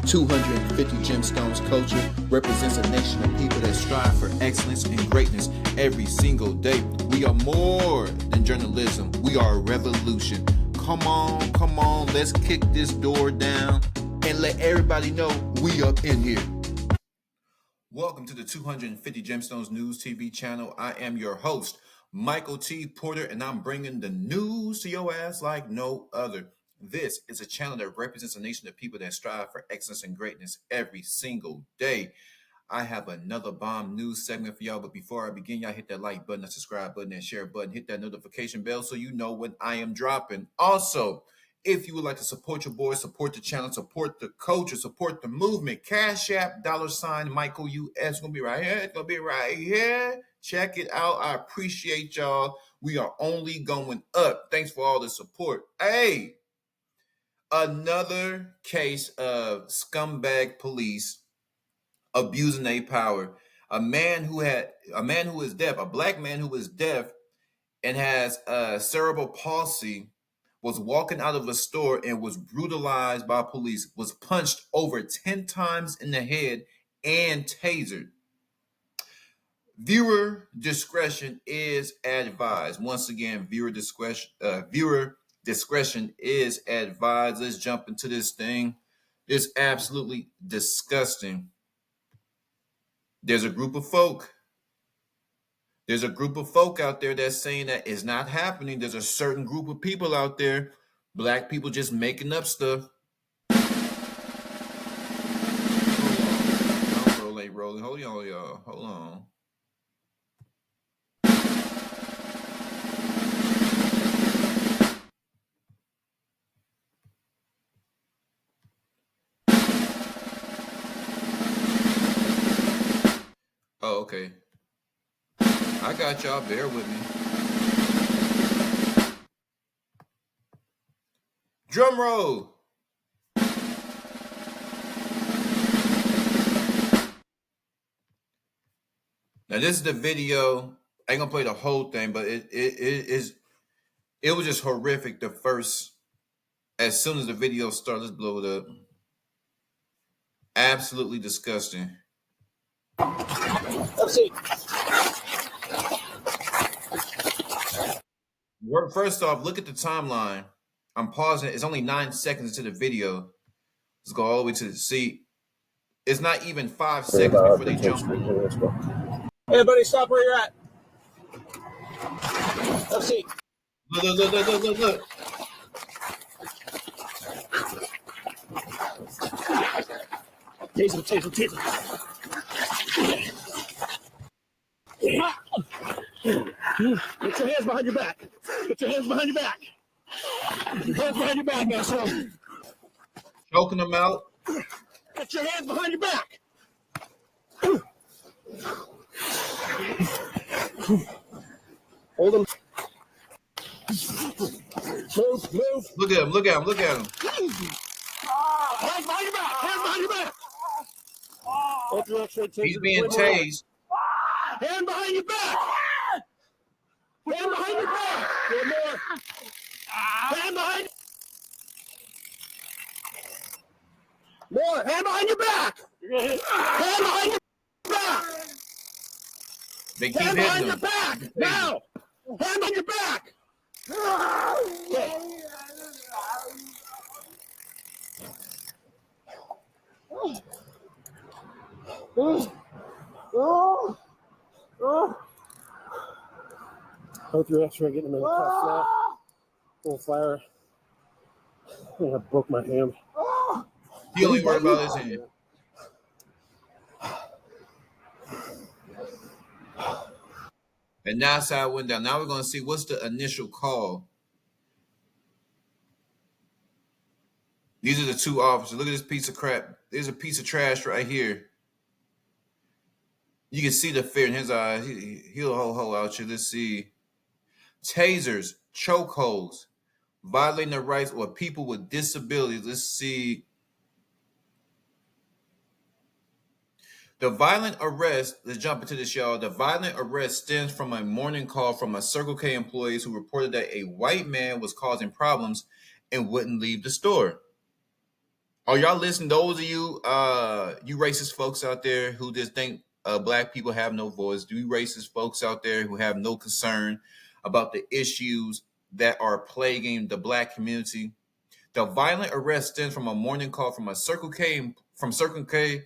250 Gemstones culture represents a nation of people that strive for excellence and greatness every single day. We are more than journalism. We are a revolution. Come on, let's kick this door down and let everybody know we up in here. Welcome to the 250 Gemstones News TV channel. I am your host, Michael T. Porter, and I'm bringing the news to your ass like no other. This is a channel that represents a nation of people that strive for excellence and greatness every single day. I have another bomb news segment for y'all, but before I begin, y'all hit that like button, that subscribe button, and share button. Hit that notification bell so you know when I am dropping. Also, if you would like to support your boy, support the channel, support the culture, support the movement, Cash App, $ Michael US. Gonna be right here. It's gonna be right here. Check it out. I appreciate y'all. We are only going up. Thanks for all the support. Hey, another case of scumbag police abusing their power. A man who is deaf, a black man who is deaf and has cerebral palsy, was walking out of a store and was brutalized by police, was punched over 10 times in the head and tasered. Viewer discretion is advised. Once again, viewer discretion is advised. Let's jump into this thing. It's absolutely disgusting. There's a group of folk out there that's saying that it's not happening. There's a certain group of people out there, black people, just making up stuff. Hold on. Rolling. Hold on, y'all. Hold on. Oh, okay. I got y'all. Bear with me. Drum roll. Now this is the video. I ain't gonna play the whole thing, but it was just horrific. The first, as soon as the video started, let's blow it up. Absolutely disgusting. Let's see. First off, look at the timeline. I'm pausing. It's only 9 seconds into the video. Let's go all the way to the seat. It's not even 5 seconds before they jump. Hey, everybody, stop where you're at. Let's see. Look. Taser. Get your hands behind your back. Get your hands behind your back. Hands behind your back, asshole. Choking them out. Get your hands behind your back. Hold them. Move. Look at him. Hands behind your back. He's being tased. Hand behind your back. Hand behind your back. One more. Hand behind. More. Hand behind your back. Hand behind your back. They keep Hand hitting behind him. your back. Now. Hand on your back. Okay. Hope your X-ray getting them in the cuffs now. Little fire. I think I broke my hand. He only worried about his hand. And now that's how it went down. Now we're going to see what's the initial call. These are the two officers. Look at this piece of crap. There's a piece of trash right here. You can see the fear in his eyes. He'll ho out you. Let's see. Tasers, chokeholds, violating the rights of people with disabilities. Let's see. The violent arrest, let's jump into this, y'all. The violent arrest stems from a morning call from a Circle K employees who reported that a white man was causing problems and wouldn't leave the store. Are y'all listening? Those of you, you racist folks out there who just think black people have no voice. Do you racist folks out there who have no concern about the issues that are plaguing the black community? The violent arrest stems from a morning call from Circle K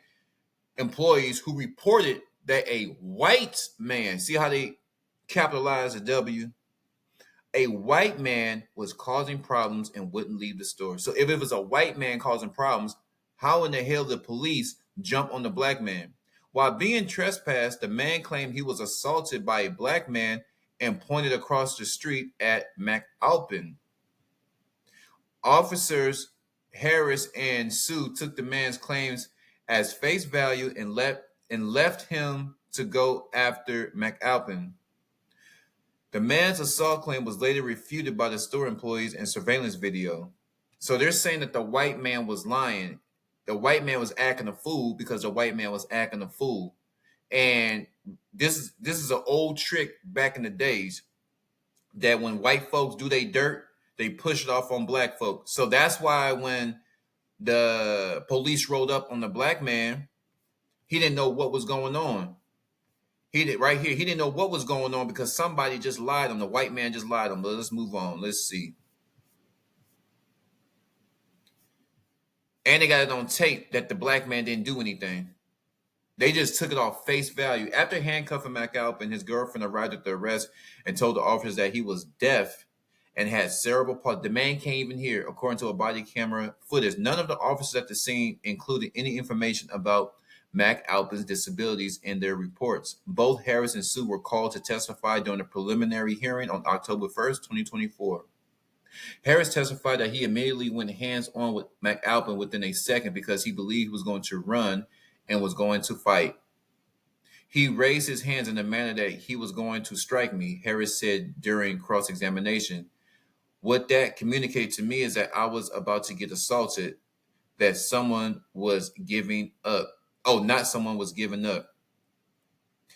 employees who reported that a white man, see how they capitalize the W, a white man was causing problems and wouldn't leave the store. So if it was a white man causing problems, how in the hell did police jump on the black man? While being trespassed, the man claimed he was assaulted by a black man and pointed across the street at McAlpin. Officers Harris and Sue took the man's claims as face value and left him to go after McAlpin. The man's assault claim was later refuted by the store employees in surveillance video. So they're saying that the white man was lying. The white man was acting a fool because the white man was acting a fool. And this is an old trick back in the days that when white folks do they dirt, they push it off on black folks. So that's why when the police rolled up on the black man, he didn't know what was going on. He didn't know what was going on because somebody just lied on him. The white man just lied on him. But let's move on. Let's see. And they got it on tape that the black man didn't do anything. They just took it off face value. After handcuffing McAlpin, his girlfriend arrived at the arrest and told the officers that he was deaf and had cerebral palsy. The man can't even hear, according to a body camera footage. None of the officers at the scene included any information about McAlpin's disabilities in their reports. Both Harris and Sue were called to testify during a preliminary hearing on October 1st, 2024. Harris testified that he immediately went hands-on with McAlpin within a second because he believed he was going to run and was going to fight. He raised his hands in a manner that he was going to strike me, Harris said during cross-examination. What that communicated to me is that I was about to get assaulted, that someone was giving up. Oh, not someone was giving up.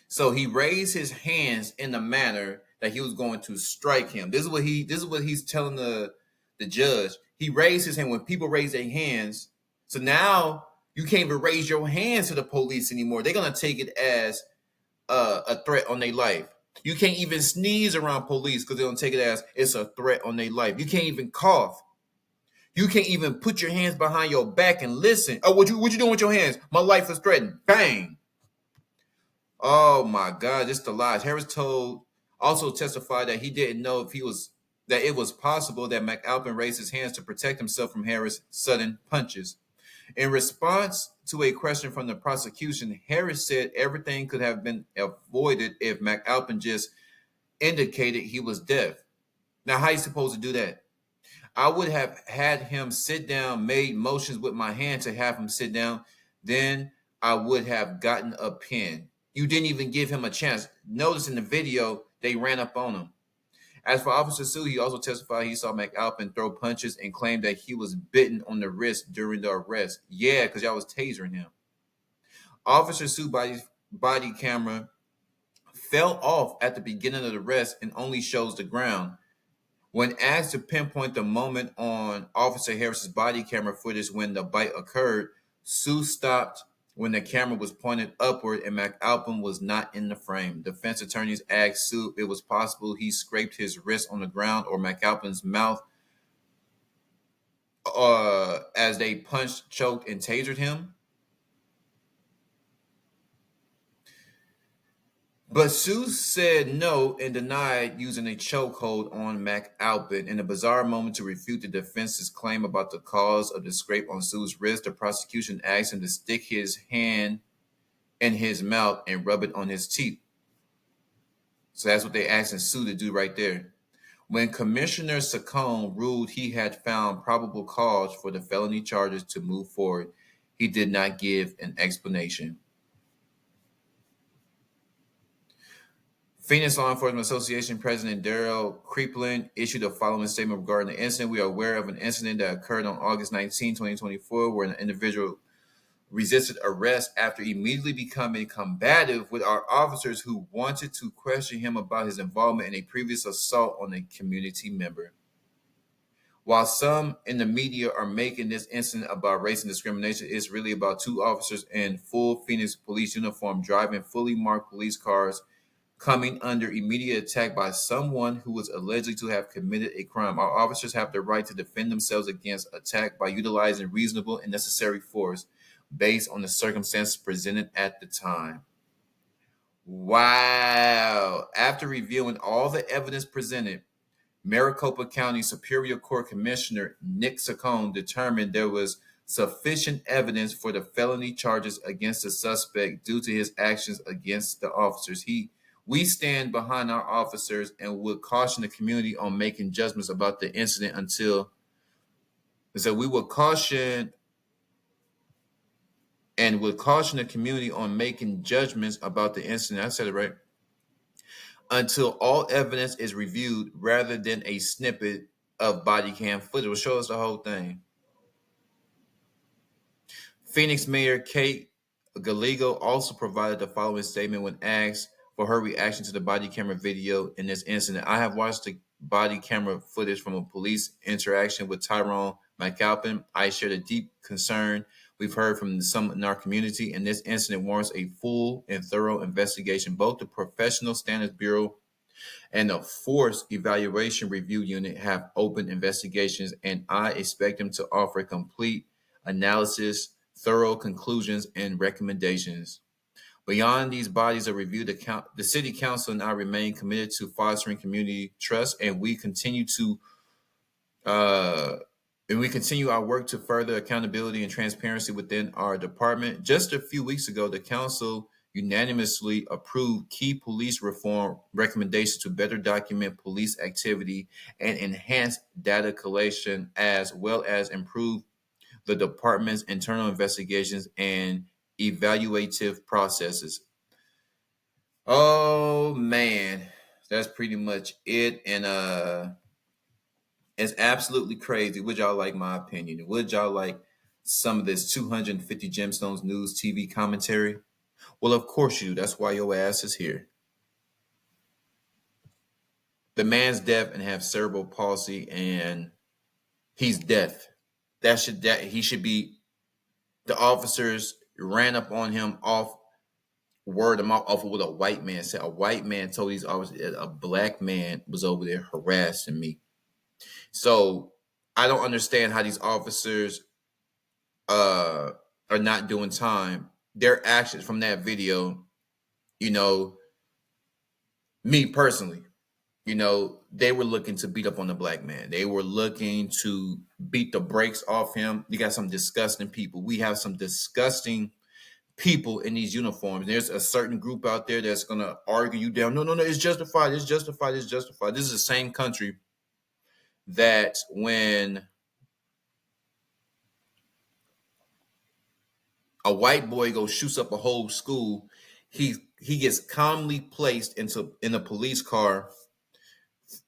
So he raised his hands in a manner that he was going to strike him. This is what he's telling the judge. He raised his hand when people raise their hands. So now you can't even raise your hands to the police anymore. They're gonna take it as a threat on their life. You can't even sneeze around police because they're gonna take it as it's a threat on their life. You can't even cough. You can't even put your hands behind your back and listen. Oh, what you doing with your hands? My life is threatened. Bang. Oh my God, just the lies. Harris also testified that he didn't know that it was possible that McAlpin raised his hands to protect himself from Harris' sudden punches. In response to a question from the prosecution, Harris said everything could have been avoided if McAlpin just indicated he was deaf. Now, how are you supposed to do that? I would have had him sit down, made motions with my hand to have him sit down. Then I would have gotten a pen. You didn't even give him a chance. Notice in the video, they ran up on him. As for Officer Sue, he also testified he saw McAlpin throw punches and claimed that he was bitten on the wrist during the arrest. Yeah, because y'all was tasering him. Officer Sue's body camera fell off at the beginning of the arrest and only shows the ground. When asked to pinpoint the moment on Officer Harris's body camera footage when the bite occurred, Sue stopped when the camera was pointed upward and McAlpin was not in the frame. Defense attorneys asked Sue if it was possible he scraped his wrist on the ground or McAlpin's mouth as they punched, choked, and tasered him. But Sue said no and denied using a chokehold on McAlpin. In a bizarre moment to refute the defense's claim about the cause of the scrape on Sue's wrist, the prosecution asked him to stick his hand in his mouth and rub it on his teeth. So that's what they asked Sue to do right there. When Commissioner Saccone ruled he had found probable cause for the felony charges to move forward, he did not give an explanation. Phoenix Law Enforcement Association President Daryl Creepland issued the following statement regarding the incident. We are aware of an incident that occurred on August 19, 2024, where an individual resisted arrest after immediately becoming combative with our officers who wanted to question him about his involvement in a previous assault on a community member. While some in the media are making this incident about race and discrimination, it's really about two officers in full Phoenix police uniform driving fully marked police cars coming under immediate attack by someone who was alleged to have committed a crime. Our officers have the right to defend themselves against attack by utilizing reasonable and necessary force based on the circumstances presented at the time. Wow. After reviewing all the evidence presented, Maricopa County Superior Court Commissioner Nick Saccone determined there was sufficient evidence for the felony charges against the suspect due to his actions against the officers. We stand behind our officers and would caution the community on making judgments about the incident until we would caution the community on making judgments about the incident. I said it right. Until all evidence is reviewed rather than a snippet of body cam footage. Will show us the whole thing. Phoenix Mayor Kate Gallego also provided the following statement when asked for her reaction to the body camera video in this incident. I have watched the body camera footage from a police interaction with Tyrone McAlpin. I share the deep concern we've heard from some in our community, and this incident warrants a full and thorough investigation. Both the Professional Standards Bureau and the Force Evaluation Review Unit have opened investigations, and I expect them to offer a complete analysis, thorough conclusions, and recommendations. Beyond these bodies of review, the City Council and I remain committed to fostering community trust, and we continue our work to further accountability and transparency within our department. Just a few weeks ago, the council unanimously approved key police reform recommendations to better document police activity and enhance data collection, as well as improve the department's internal investigations and evaluative processes. Oh man, that's pretty much it. And it's absolutely crazy. Would y'all like my opinion? Would y'all like some of this 250 Gemstones News TV commentary? Well, of course you do. That's why your ass is here. The man's deaf and have cerebral palsy, and he's deaf. He should be. The officers ran up on him off word of mouth off of what a white man said. A white man told these officers that a black man was over there harassing me. So I don't understand how these officers are not doing time. Their actions from that video, me personally, they were looking to beat up on the black man. They were looking to beat the brakes off him. You got some disgusting people. We have some disgusting people in these uniforms. There's a certain group out there that's going to argue you down. No, it's justified. It's justified. It's justified. This is the same country that when a white boy goes shoots up a whole school, he gets calmly placed in a police car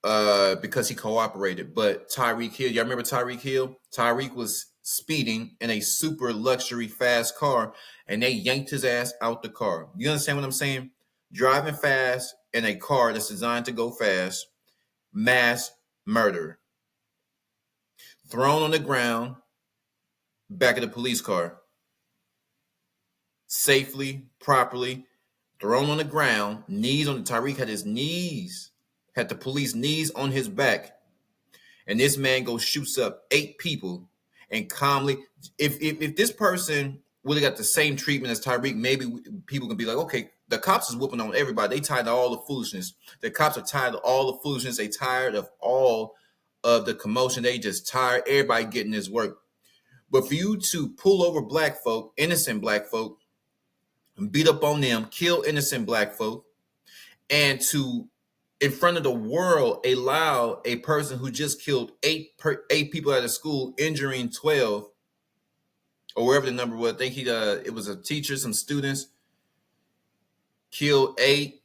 because he cooperated. But Tyreek Hill, y'all remember Tyreek Hill? Tyreek was speeding in a super luxury fast car, and they yanked his ass out the car. You understand what I'm saying? Driving fast in a car that's designed to go fast, mass murder. Thrown on the ground, back of the police car. Safely, properly, thrown on the ground, knees on the Tyreek had the police knees on his back. And this man goes shoots up 8 people and calmly. If this person would have got the same treatment as Tyreek, maybe people can be like, okay, the cops is whooping on everybody. They tired of all the foolishness. The cops are tired of all the foolishness. They tired of all of the commotion. They just tired. Everybody getting this work. But for you to pull over black folk, innocent black folk, and beat up on them, kill innocent black folk, and to, in front of the world, allow a person who just killed 8 people at a school, injuring 12, or wherever the number was. I think it was a teacher, some students, killed 8,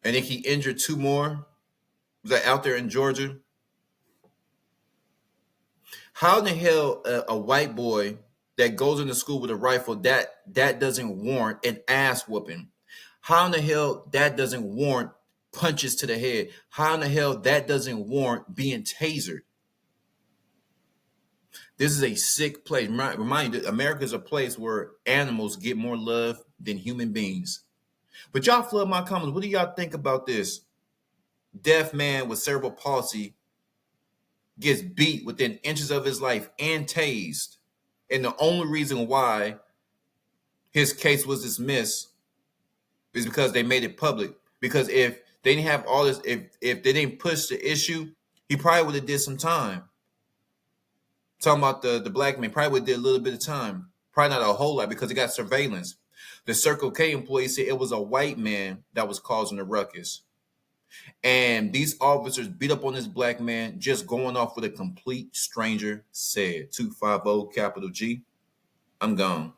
and then he injured 2 more. Was that out there in Georgia? How in the hell a white boy that goes into school with a rifle, that doesn't warrant an ass whooping? How in the hell that doesn't warrant punches to the head? How in the hell that doesn't warrant being tasered? This is a sick place. Remind you that America is a place where animals get more love than human beings. But y'all flood my comments. What do y'all think about this? Deaf man with cerebral palsy gets beat within inches of his life and tased. And the only reason why his case was dismissed is because they made it public. Because if they didn't have all this, if they didn't push the issue, he probably would have did some time. Talking about the black man, probably would have did a little bit of time. Probably not a whole lot because he got surveillance. The Circle K employee said it was a white man that was causing the ruckus. And these officers beat up on this black man just going off what a complete stranger said. 250 capital G. I'm gone.